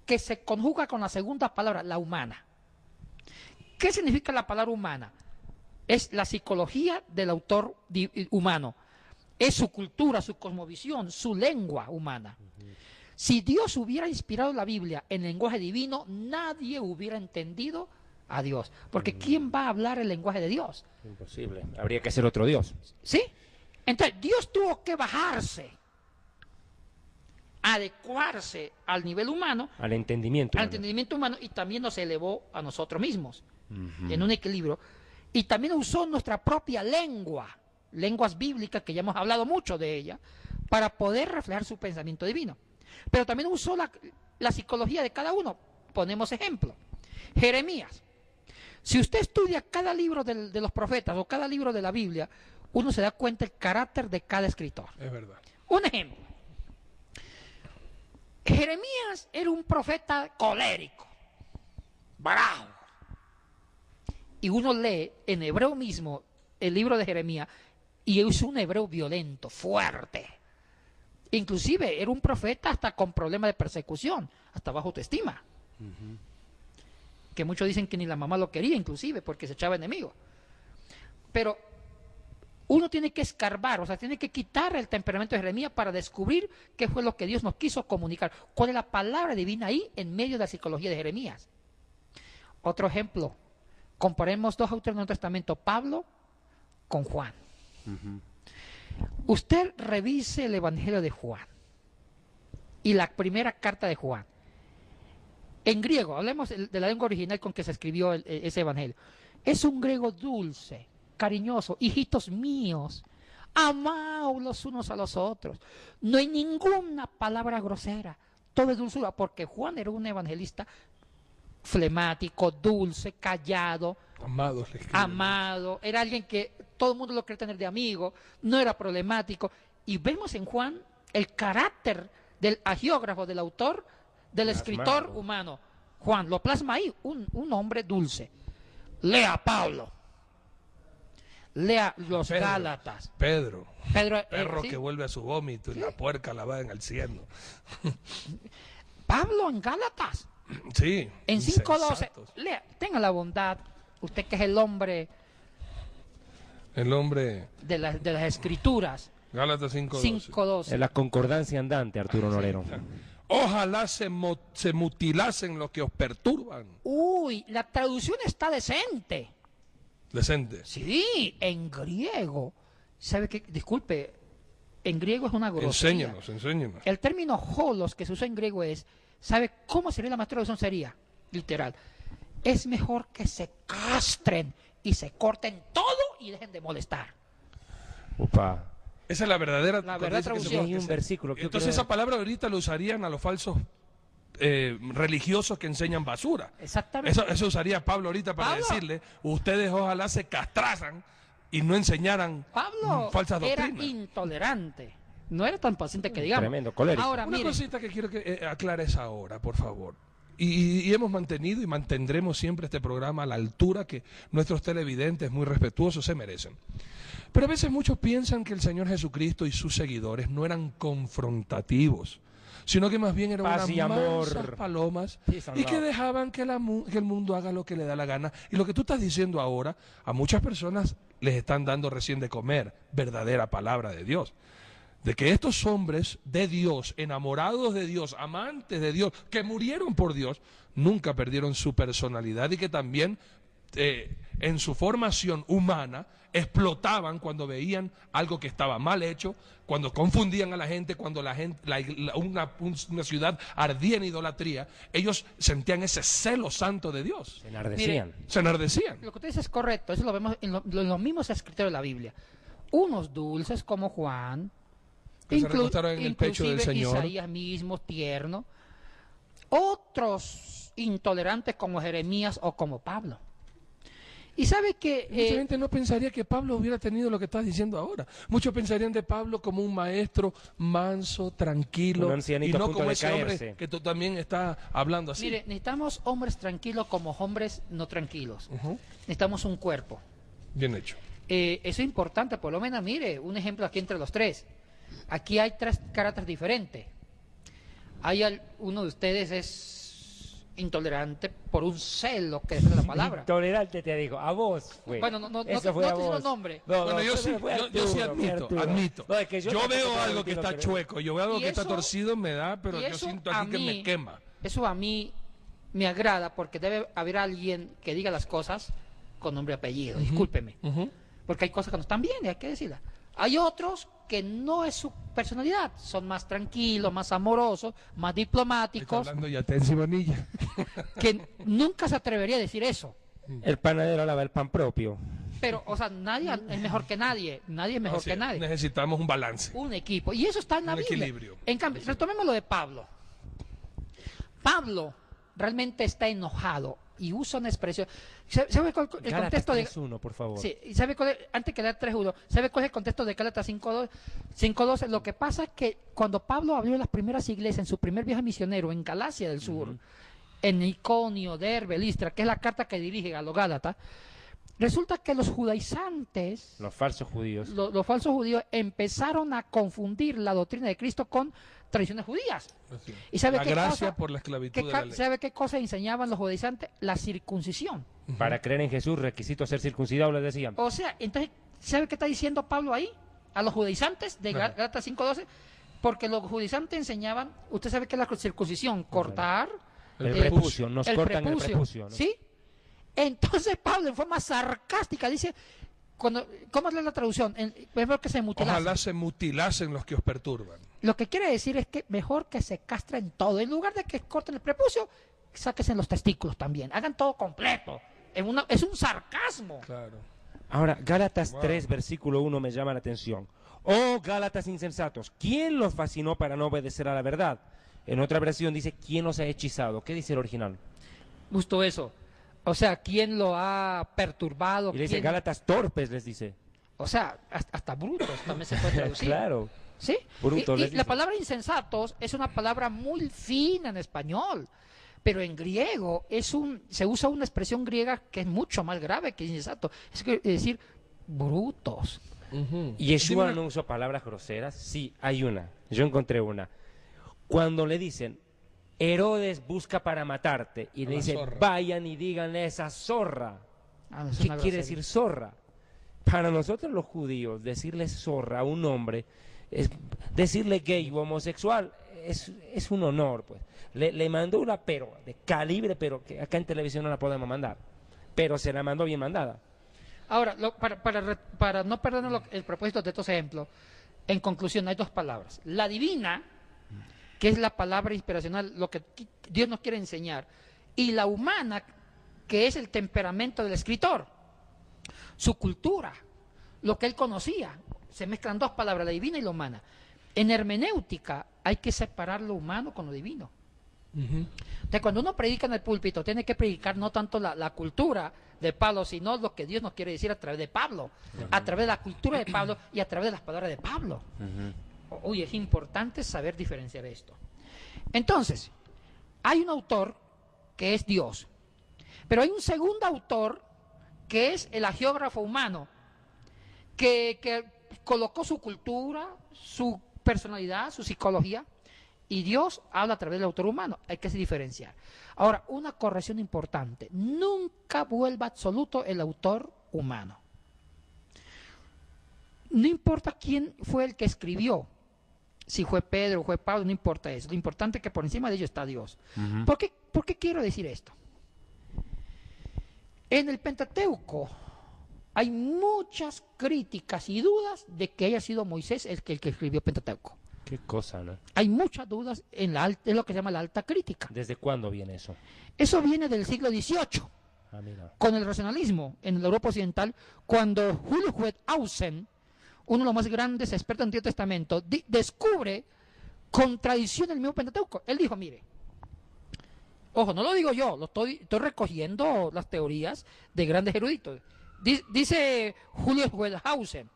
que se conjuga con la segunda palabra, la humana. ¿Qué significa la palabra humana? Es la psicología del autor humano. Es su cultura, su cosmovisión, su lengua humana. Si Dios hubiera inspirado la Biblia en lenguaje divino, nadie hubiera entendido a Dios. Porque ¿quién va a hablar el lenguaje de Dios? Imposible. Habría que ser otro Dios. ¿Sí? Entonces, Dios tuvo que bajarse, adecuarse al nivel humano, al entendimiento humano, y también nos elevó a nosotros mismos en un equilibrio, y también usó nuestra propia lengua, lenguas bíblicas, que ya hemos hablado mucho de ella, para poder reflejar su pensamiento divino. Pero también usó la psicología de cada uno. Ponemos ejemplo, Jeremías. Si usted estudia cada libro de los profetas o cada libro de la Biblia, uno se da cuenta del carácter de cada escritor. Es verdad. Un ejemplo, Jeremías era un profeta colérico, bravo. Y uno lee en hebreo mismo el libro de Jeremías y es un hebreo violento, fuerte. Inclusive era un profeta hasta con problemas de persecución, hasta bajo autoestima. Que muchos dicen que ni la mamá lo quería, inclusive, porque se echaba enemigo. Pero uno tiene que escarbar, o sea, tiene que quitar el temperamento de Jeremías para descubrir qué fue lo que Dios nos quiso comunicar. ¿Cuál es la palabra divina ahí en medio de la psicología de Jeremías? Otro ejemplo, comparemos dos autores del Nuevo Testamento, Pablo con Juan. Usted revise el Evangelio de Juan y la primera carta de Juan. En griego, hablemos de la lengua original con que se escribió ese Evangelio. Es un griego dulce, cariñoso, hijitos míos, amaos los unos a los otros. No hay ninguna palabra grosera, todo es dulzura, porque Juan era un evangelista flemático, dulce, callado, Amado, le escribe. amado, era alguien que todo el mundo lo quería tener de amigo, no era problemático. Y vemos en Juan el carácter del agiógrafo, del autor, del escritor humano. Juan lo plasma ahí, un hombre dulce. Lea a Pablo, lea los Pedro, Gálatas. Pedro, perro ¿sí? que vuelve a su vómito y la puerca lavada en el cielo. Pablo en Gálatas, Sí. en 5:12, insensatos. lea, tenga la bondad, usted que es el hombre El hombre, de las escrituras. Gálatas 5:12. 5:12. Es la concordancia andante, Arturo Norero. Ojalá se mutilasen los que os perturban. Uy, la traducción está decente. Decente. Sí, en griego. ¿Sabe qué? Disculpe, en griego es una grosería. Enséñenos. El término holos que se usa en griego es, ¿sabe cómo sería la más traducción? Sería, literal, es mejor que se castren y se corten todo y dejen de molestar. Upa. Esa es la verdadera, La cuando verdad dice que traducción. Hay un se- versículo que yo Entonces quiero- esa palabra ahorita lo usarían a los falsos religiosos que enseñan basura. Exactamente. Eso usaría Pablo ahorita para Pablo. decirle, ustedes ojalá se castraran y no enseñaran Pablo falsas era doctrinas. intolerante. No era tan paciente que digamos. Tremendo, colérico. Ahora, Una mire, cosita que quiero que aclares ahora, por favor. Y hemos mantenido y mantendremos siempre este programa a la altura que nuestros televidentes muy respetuosos se merecen. Pero a veces muchos piensan que el Señor Jesucristo y sus seguidores no eran confrontativos, sino que más bien eran Paz unas y amor. mansas palomas Peace and y que love. dejaban que el mundo haga lo que le da la gana. Y lo que tú estás diciendo ahora, a muchas personas les están dando recién de comer verdadera palabra de Dios. De que estos hombres de Dios, enamorados de Dios, amantes de Dios, que murieron por Dios, nunca perdieron su personalidad y que también en su formación humana explotaban cuando veían algo que estaba mal hecho, cuando confundían a la gente, cuando una ciudad ardía en idolatría, ellos sentían ese celo santo de Dios. Se enardecían. Se enardecían. lo que usted dice es correcto. Eso lo vemos en los mismos escritores de la Biblia. Unos dulces como Juan, Que se recostaron en el pecho del inclusive Señor. Isaías mismo, tierno. Otros intolerantes como Jeremías o como Pablo. Y sabe que Mucha gente no pensaría que Pablo hubiera tenido lo que estás diciendo ahora. Muchos pensarían de Pablo como un maestro manso, tranquilo, Un y ancianito a no punto como de ese hombre caerse. que tú también estás hablando así. mire, necesitamos hombres tranquilos como hombres no tranquilos. Ujú. Necesitamos un cuerpo. Bien hecho. Eso es importante, por lo menos, mire, un ejemplo aquí entre los tres. Aquí hay tres caracteres diferentes. Uno de ustedes es intolerante por un celo que es la palabra. Intolerante te digo, a vos fue. Bueno, no Eso fue te a estoy diciendo vos. nombre. Bueno, yo eso sí, fue yo sí Arturo, fue Arturo. admito. No, es que yo tampoco veo te algo que admito, está pero- chueco, yo veo algo Y que está eso- torcido, me da, pero y yo eso siento a aquí que mí- me quema. Eso a mí me agrada porque debe haber alguien que diga las cosas con nombre y apellido. Discúlpeme. Ujú. Porque hay cosas que no están bien y hay que decirlas. Hay otros que no es su personalidad, son más tranquilos, más amorosos, más Está diplomáticos, hablando ya Tensi Bonilla. que nunca se atrevería a decir eso. El panadero lava el pan propio. Pero, o sea, nadie es mejor que nadie, nadie es mejor Así que es, nadie. necesitamos un balance. Un equipo, y eso está en la Un Biblia. equilibrio. En cambio, retomemos lo de Pablo. Pablo realmente está enojado y usa una expresión. ¿Sabe cuál el Gálatas contexto de 3:1, por favor. Sí, ¿y sabe cuál es? Antes que leer 3:1, ¿sabe cuál es el contexto de Gálatas 5:12? Lo que pasa es que cuando Pablo abrió las primeras iglesias en su primer viaje misionero en Galacia del Sur, en Iconio, Derbe, Listra, que es la carta que dirige a los Gálatas, resulta que los judaizantes, Los falsos judíos. los falsos judíos, empezaron a confundir la doctrina de Cristo con tradiciones judías. Así es. ¿Y sabe La qué gracia cosa? por la esclavitud de la ley. ¿Sabe qué cosa enseñaban los judaizantes? La circuncisión. Para creer en Jesús, requisito ser circuncidado, les decían. O sea, entonces, ¿sabe qué está diciendo Pablo ahí? A los judaizantes de Ajá. Gálatas 5:12, porque los judaizantes enseñaban, usted sabe qué es la circuncisión, cortar El prepucio. prepucio, nos cortan el prepucio. ¿no? ¿sí? Entonces Pablo en forma sarcástica dice, ¿cómo es la traducción? Mejor que se mutilasen. Ojalá se mutilasen los que os perturban. Lo que quiere decir es que mejor que se castren todo, en lugar de que corten el prepucio, sáquense los testículos también, hagan todo completo. Es un sarcasmo. Claro. Ahora, Gálatas Wow. 3, versículo 1 me llama la atención. Oh, Gálatas insensatos, ¿quién los fascinó para no obedecer a la verdad? En otra versión dice, ¿quién los ha hechizado? ¿Qué dice el original? Justo eso. O sea, ¿quién lo ha perturbado? Y le dice ¿Quién- Gálatas torpes, les dice. O sea, hasta brutos también se puede traducir. Claro. ¿Sí? Bruto, Y les la dice. palabra insensatos es una palabra muy fina en español, pero en griego se usa una expresión griega que es mucho más grave que insensato. Es decir, brutos. ¿Y Yeshua no usó palabras groseras? Sí, hay una. Yo encontré una. Cuando le dicen, Herodes busca para matarte, y A le la dice, zorra. vayan y díganle a esa zorra. Ah, es ¿Qué una quiere grosería. decir zorra? Para nosotros los judíos, decirle zorra a un hombre, decirle gay o homosexual, es un honor, pues. Le mandó una pero, de calibre, pero que acá en televisión no la podemos mandar. Pero se la mandó bien mandada. Ahora, para no perdernos el propósito de estos ejemplos, en conclusión hay dos palabras. La divina, que es la palabra inspiracional, lo que Dios nos quiere enseñar, y la humana, que es el temperamento del escritor, su cultura, lo que él conocía. Se mezclan dos palabras, la divina y la humana. En hermenéutica hay que separar lo humano con lo divino. Entonces, cuando uno predica en el púlpito, tiene que predicar no tanto la cultura de Pablo, sino lo que Dios nos quiere decir a través de Pablo, a través de la cultura de Pablo y a través de las palabras de Pablo. Oye, es importante saber diferenciar esto. Entonces, hay un autor que es Dios, pero hay un segundo autor que es el agiógrafo humano, que colocó su cultura, su personalidad, su psicología, y Dios habla a través del autor humano. Hay que diferenciar. Ahora, una corrección importante: nunca vuelva absoluto el autor humano. No importa quién fue el que escribió, si fue Pedro o fue Pablo, no importa eso. Lo importante es que por encima de ello está Dios. ¿Por qué quiero decir esto? En el Pentateuco hay muchas críticas y dudas de que haya sido Moisés el que escribió Pentateuco. Qué cosa, ¿no? Hay muchas dudas es lo que se llama la alta crítica. ¿Desde cuándo viene eso? Eso viene del siglo XVIII, Ah, mira. con el racionalismo en la Europa Occidental, cuando Julius Wellhausen, uno de los más grandes expertos en Antiguo Testamento, descubre contradicción del mismo Pentateuco. Él dijo, mire, ojo, no lo digo yo, estoy recogiendo las teorías de grandes eruditos. Dice Julius Wellhausen,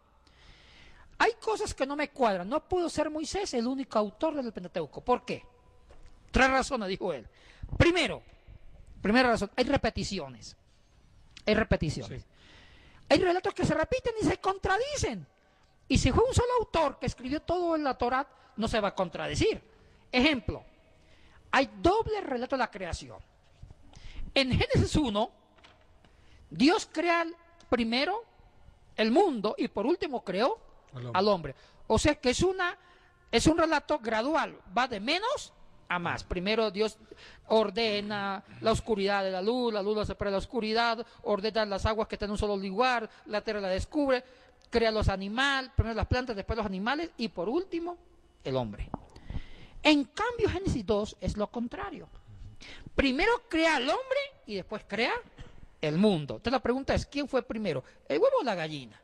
hay cosas que no me cuadran, no pudo ser Moisés el único autor del Pentateuco. ¿Por qué? 3 razones, dijo él. Primera razón, hay repeticiones. Hay repeticiones. Sí. Hay relatos que se repiten y se contradicen. Y si fue un solo autor que escribió todo en la Torá, no se va a contradecir. Ejemplo, hay doble relato de la creación. En Génesis 1, Dios crea primero el mundo y por último creó al hombre. O sea que es un relato gradual, va de menos a más. Primero Dios ordena la oscuridad de la luz la separa de la oscuridad, ordena las aguas que están en un solo lugar, la tierra la descubre, crea los animales, primero las plantas, después los animales y por último el hombre. En cambio Génesis 2 es lo contrario. Primero crea al hombre y después crea el mundo. Entonces la pregunta es, ¿quién fue primero? ¿El huevo o la gallina?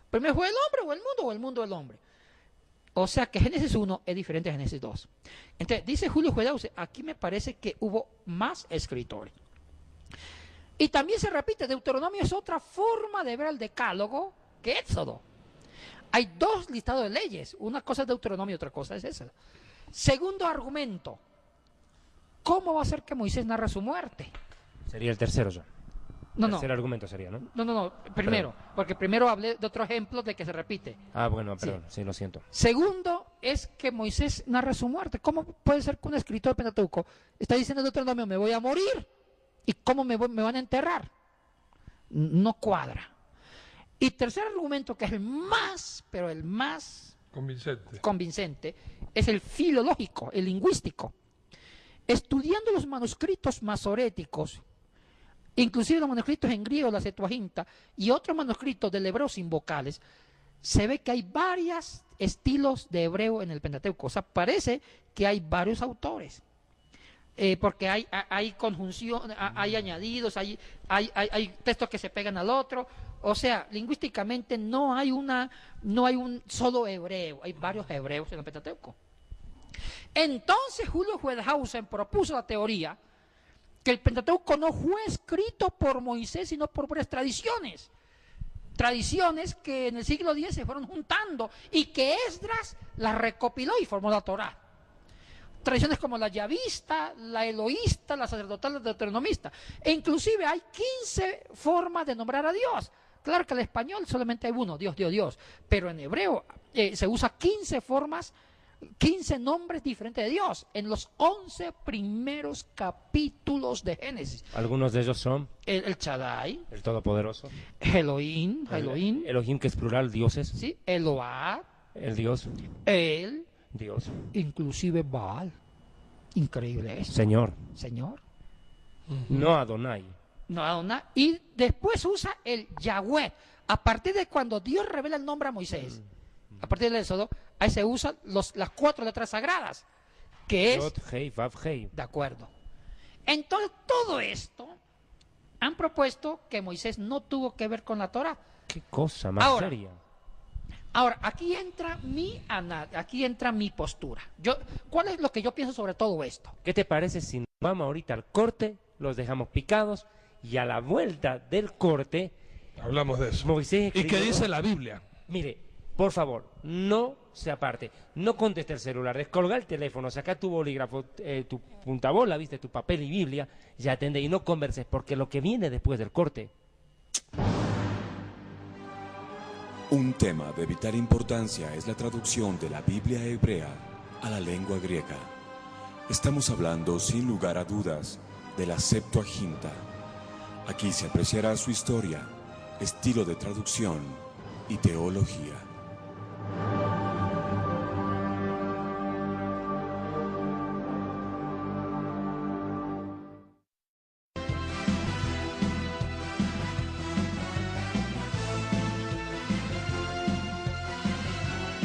¿Primero fue el hombre o el mundo, o el mundo el hombre? O sea que Génesis 1 es diferente a Génesis 2. Entonces, dice Julio Wellhausen, aquí me parece que hubo más escritores. Y también se repite, Deuteronomio es otra forma de ver el decálogo que Éxodo. Hay 2 listados de leyes, una cosa es Deuteronomio y otra cosa es Éxodo. Segundo argumento, ¿cómo va a ser que Moisés narra su muerte? Sería el tercero ya. No, Tercer argumento sería, ¿no? No, primero, porque primero hablé de otro ejemplo de que se repite. Ah, bueno, perdón, sí, lo siento. Segundo, es que Moisés narra su muerte. ¿Cómo puede ser que un escritor de Pentateuco está diciendo en Deuteronomio, me voy a morir? ¿Y cómo me van a enterrar? No cuadra. Y tercer argumento, que es el más, pero el más convincente, es el filológico, el lingüístico. Estudiando los manuscritos masoréticos, inclusive los manuscritos en griego, la Septuaginta, y otros manuscritos del hebreo sin vocales, se ve que hay varios estilos de hebreo en el Pentateuco. O sea, parece que hay varios autores. Porque hay conjunción, hay añadidos, hay textos que se pegan al otro. O sea, lingüísticamente no hay un solo hebreo, hay varios hebreos en el Pentateuco. Entonces Julio Wellhausen propuso la teoría que el Pentateuco no fue escrito por Moisés, sino por varias tradiciones. Tradiciones que en el siglo X se fueron juntando y que Esdras las recopiló y formó la Torá. Tradiciones como la yavista, la eloísta, la sacerdotal, la deuteronomista. E inclusive hay 15 formas de nombrar a Dios. Claro que en el español solamente hay uno, Dios, Dios, Dios. Pero en hebreo se usa 15 formas, 15 nombres diferentes de Dios en los 11 primeros capítulos de Génesis. Algunos de ellos son El Shaddai, el Todopoderoso, Elohim, Elohim, que es plural, dioses, ¿sí? Eloah, el Dios, El, Dios, inclusive Baal. Increíble eso. Señor, Señor. no Adonai. No, Adonai. Y después usa el Yahweh. A partir de cuando Dios revela el nombre a Moisés, a partir del Éxodo, ahí se usan las 4 letras sagradas, que es... Yod, Hei, Vav, Hei. De acuerdo. Entonces, todo esto han propuesto que Moisés no tuvo que ver con la Torah. Qué cosa más Ahora, seria. Ahora, aquí entra mi postura. ¿Cuál es lo que yo pienso sobre todo esto? ¿Qué te parece si nos vamos ahorita al corte, los dejamos picados y a la vuelta del corte hablamos de eso? Moisés ¿Y qué escribió- dice la Biblia? Mire, por favor, no se aparte, no conteste el celular, descolga el teléfono, saca tu bolígrafo, tu puntabola, viste, tu papel y Biblia, y atende y no converses, porque lo que viene después del corte. Un tema de vital importancia es la traducción de la Biblia hebrea a la lengua griega. Estamos hablando, sin lugar a dudas, de la Septuaginta. Aquí se apreciará su historia, estilo de traducción y teología.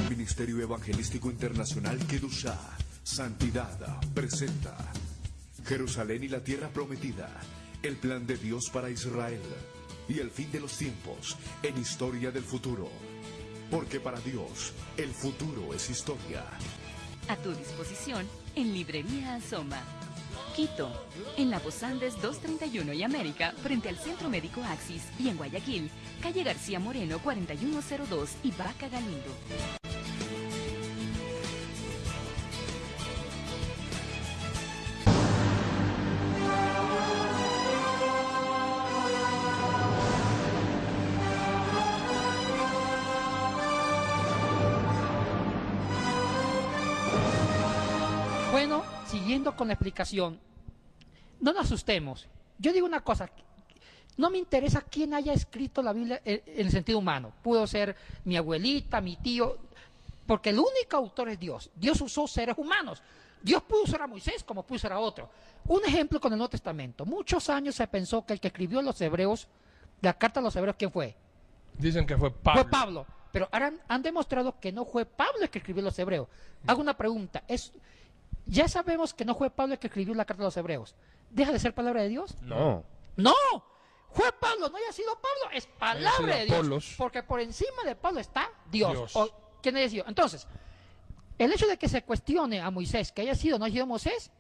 Ministerio Evangelístico Internacional Kedushá, Santidad, presenta Jerusalén y la Tierra Prometida, el plan de Dios para Israel y el fin de los tiempos en historia del futuro. Porque para Dios, el futuro es historia. A tu disposición en Librería Asoma. Quito, en la Voz Andes 231 y América, frente al Centro Médico Axis, y en Guayaquil, calle García Moreno 4102 y Vaca Galindo. Bueno, siguiendo con la explicación, no nos asustemos. Yo digo una cosa, no me interesa quién haya escrito la Biblia en el sentido humano. Pudo ser mi abuelita, mi tío, porque el único autor es Dios. Dios usó seres humanos. Dios pudo usar a Moisés como pudo usar a otro. Un ejemplo con el Nuevo Testamento. Muchos años se pensó que el que escribió los Hebreos, la carta a los Hebreos, ¿quién fue? Dicen que fue Pablo. Fue Pablo. Pero ahora han demostrado que no fue Pablo el que escribió los Hebreos. Hago una pregunta. Ya sabemos que no fue Pablo el que escribió la carta a los Hebreos. ¿Deja de ser palabra de Dios? No. ¡No! Fue Pablo, no haya sido Pablo, es palabra de Dios. Apolos. Porque por encima de Pablo está Dios. Dios. ¿Quién es Dios? Entonces, el hecho de que se cuestione a Moisés que haya sido o no haya sido Moisés,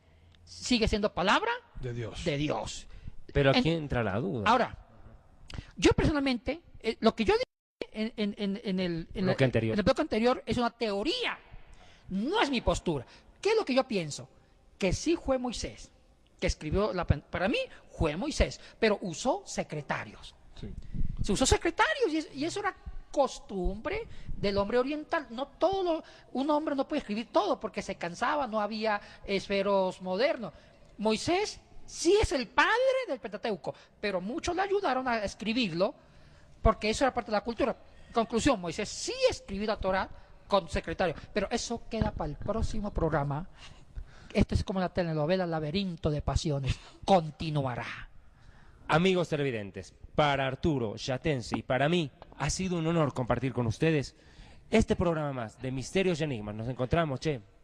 sigue siendo palabra De Dios. de Dios. Pero aquí entra la duda. Ahora, yo personalmente, lo que yo dije en el bloque anterior es una teoría, no es mi postura. ¿Qué es lo que yo pienso? Que sí fue Moisés que escribió, para mí fue Moisés, pero usó secretarios. Sí. Se usó secretarios y eso era costumbre del hombre oriental. No todo, un hombre no puede escribir todo porque se cansaba, no había esferos modernos. Moisés sí es el padre del Pentateuco, pero muchos le ayudaron a escribirlo porque eso era parte de la cultura. Conclusión, Moisés sí escribió la Torah con secretario, pero eso queda para el próximo programa. Esto es como la telenovela Laberinto de Pasiones. Continuará. Amigos televidentes, para Arturo Yatense y para mí ha sido un honor compartir con ustedes este programa más de Misterios y Enigmas. Nos encontramos,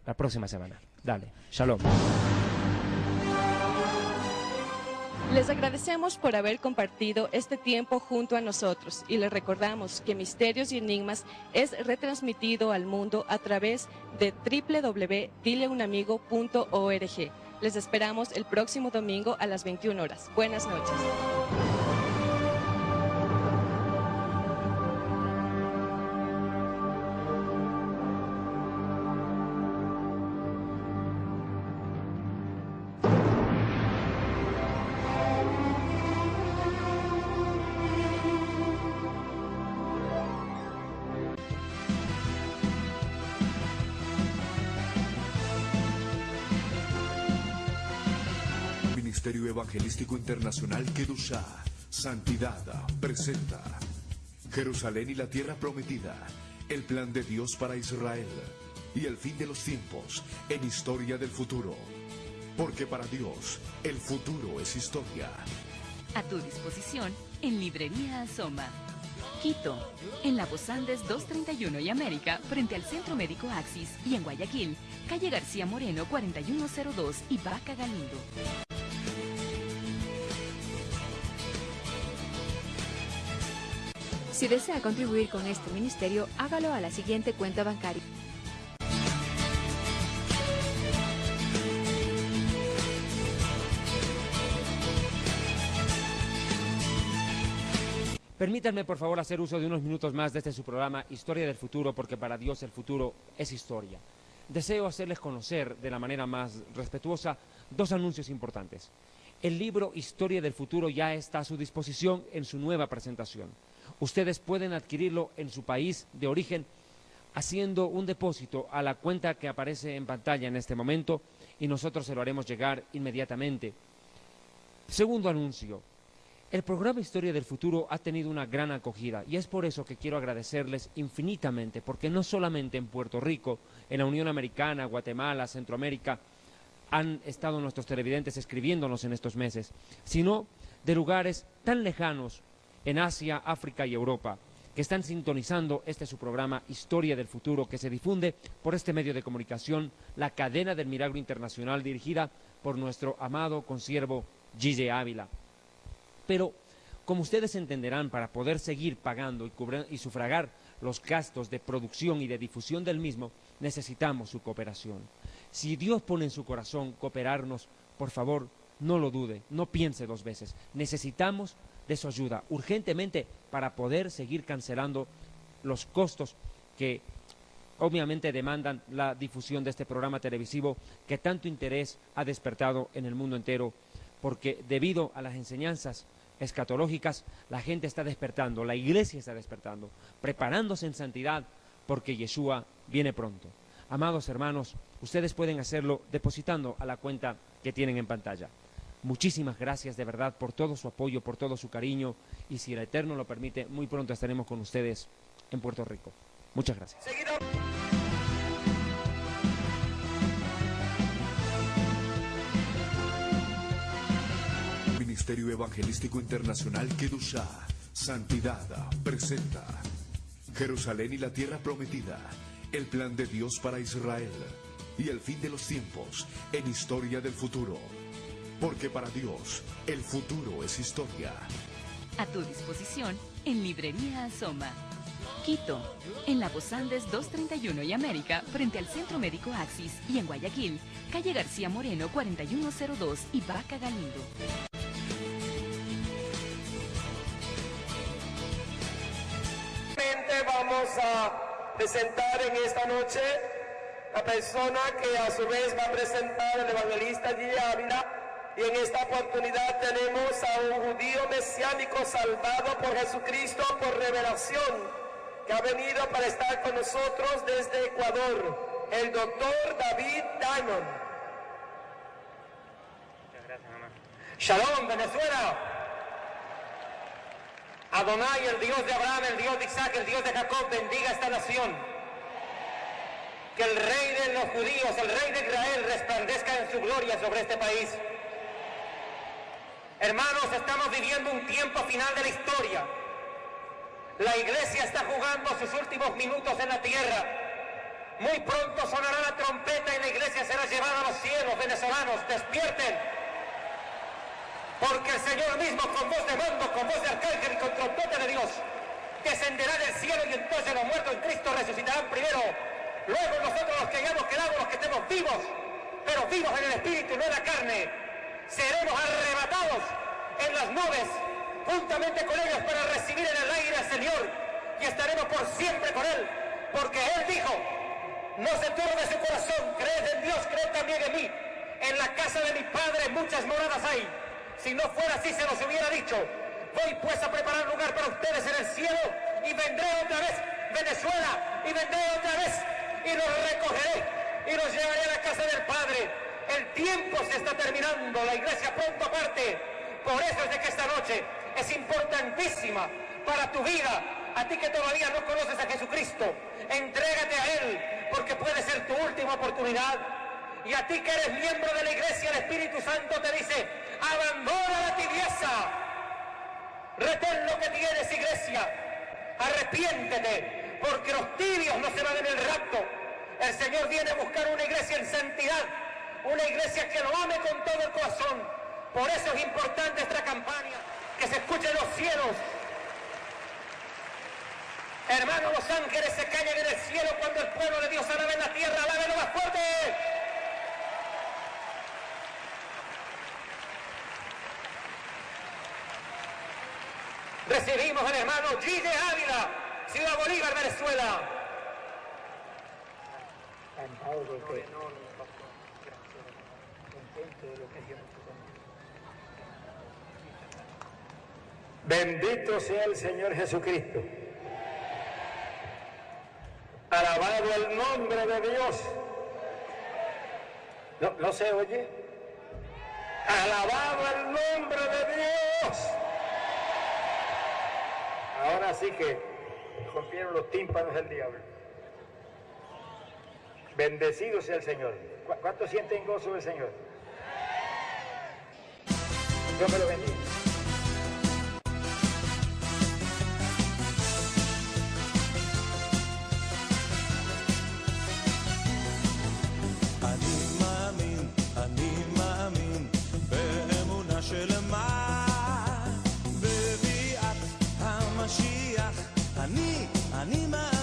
la próxima semana. Dale, shalom. Les agradecemos por haber compartido este tiempo junto a nosotros y les recordamos que Misterios y Enigmas es retransmitido al mundo a través de www.dileunamigo.org. Les esperamos el próximo domingo a las 21 horas. Buenas noches. Ministerio Evangelístico Internacional Kedushá, Santidad, presenta Jerusalén y la Tierra Prometida, el plan de Dios para Israel y el fin de los tiempos en historia del futuro. Porque para Dios, el futuro es historia. A tu disposición en Librería Asoma. Quito, en la Voz Andes 231 y América, frente al Centro Médico Axis, y en Guayaquil, calle García Moreno 4102 y Vaca Galindo. Si desea contribuir con este ministerio, hágalo a la siguiente cuenta bancaria. Permítanme, por favor, hacer uso de unos minutos más de este su programa Historia del Futuro, porque para Dios el futuro es historia. Deseo hacerles conocer de la manera más respetuosa dos anuncios importantes. El libro Historia del Futuro ya está a su disposición en su nueva presentación. Ustedes pueden adquirirlo en su país de origen haciendo un depósito a la cuenta que aparece en pantalla en este momento y nosotros se lo haremos llegar inmediatamente. Segundo anuncio. El programa Historia del Futuro ha tenido una gran acogida y es por eso que quiero agradecerles infinitamente, porque no solamente en Puerto Rico, en la Unión Americana, Guatemala, Centroamérica, han estado nuestros televidentes escribiéndonos en estos meses, sino de lugares tan lejanos en Asia, África y Europa, que están sintonizando este su programa Historia del Futuro, que se difunde por este medio de comunicación, la Cadena del Milagro Internacional, dirigida por nuestro amado consiervo Gille Ávila. Pero, como ustedes entenderán, para poder seguir pagando y sufragar los gastos de producción y de difusión del mismo, necesitamos su cooperación. Si Dios pone en su corazón cooperarnos, por favor, no lo dude, no piense dos veces. Necesitamos de su ayuda urgentemente para poder seguir cancelando los costos que obviamente demandan la difusión de este programa televisivo que tanto interés ha despertado en el mundo entero, porque debido a las enseñanzas escatológicas la gente está despertando, la iglesia está despertando, preparándose en santidad porque Yeshua viene pronto. Amados hermanos, ustedes pueden hacerlo depositando a la cuenta que tienen en pantalla. Muchísimas gracias de verdad por todo su apoyo, por todo su cariño, y si el Eterno lo permite, muy pronto estaremos con ustedes en Puerto Rico. Muchas gracias. Ministerio Evangelístico Internacional Kedushá, Santidad, presenta Jerusalén y la Tierra Prometida, el plan de Dios para Israel y el fin de los tiempos en historia del futuro. Porque para Dios, el futuro es historia. A tu disposición en Librería Asoma. Quito, en la Voz Andes 231 y América, frente al Centro Médico Axis, y en Guayaquil, calle García Moreno 4102 y Vaca Galindo. Vamos a presentar en esta noche la persona que a su vez va a presentar el evangelista Gille Ávila. Y en esta oportunidad tenemos a un judío mesiánico salvado por Jesucristo por revelación, que ha venido para estar con nosotros desde Ecuador, el doctor David Diamond. Muchas gracias, mamá. Shalom, Venezuela. Adonai, el Dios de Abraham, el Dios de Isaac, el Dios de Jacob, bendiga esta nación. Que el rey de los judíos, el rey de Israel, resplandezca en su gloria sobre este país. Hermanos, estamos viviendo un tiempo final de la historia. La iglesia está jugando sus últimos minutos en la tierra. Muy pronto sonará la trompeta y la iglesia será llevada a los cielos. Venezolanos, despierten. Porque el Señor mismo, con voz de mando, con voz de arcángel y con trompeta de Dios, descenderá del cielo, y entonces los muertos en Cristo resucitarán primero. Luego nosotros, los que hayamos quedado, los que estemos vivos, pero estemos vivos en el espíritu y no en la carne, seremos arrebatados en las nubes juntamente con ellos para recibir en el aire al Señor y estaremos por siempre con Él, porque Él dijo: no se turbe su corazón, creed en Dios, creed también en mí. En la casa de mi Padre muchas moradas hay. Si no fuera así se nos hubiera dicho. Voy pues a preparar lugar para ustedes en el cielo y vendré otra vez, Venezuela, y vendré otra vez y los recogeré y los llevaré a la casa del Padre. El tiempo se está terminando, la iglesia pronto parte. Por eso es de que esta noche es importantísima para tu vida. A ti que todavía no conoces a Jesucristo, entrégate a Él, porque puede ser tu última oportunidad. Y a ti que eres miembro de la iglesia, el Espíritu Santo te dice: abandona la tibieza, retén lo que tienes, iglesia, arrepiéntete, porque los tibios no se van en el rapto. El Señor viene a buscar una iglesia en santidad, una iglesia que lo ame con todo el corazón. Por eso es importante esta campaña, que se escuche en los cielos. Hermanos, los ángeles se callan en el cielo cuando el pueblo de Dios alabe en la tierra. ¡Alábenlo más fuerte! Recibimos al hermano Gille Ávila, Ciudad Bolívar, Venezuela. Bendito sea el Señor Jesucristo. Alabado el nombre de Dios. ¿No se oye? Alabado el nombre de Dios. Ahora sí que rompieron los tímpanos del diablo. Bendecido sea el Señor. ¿Cuántos sienten gozo del Señor? Dios me lo bendiga. אני מאמין באמונה שלמה בביאת המשיח. אני מאמין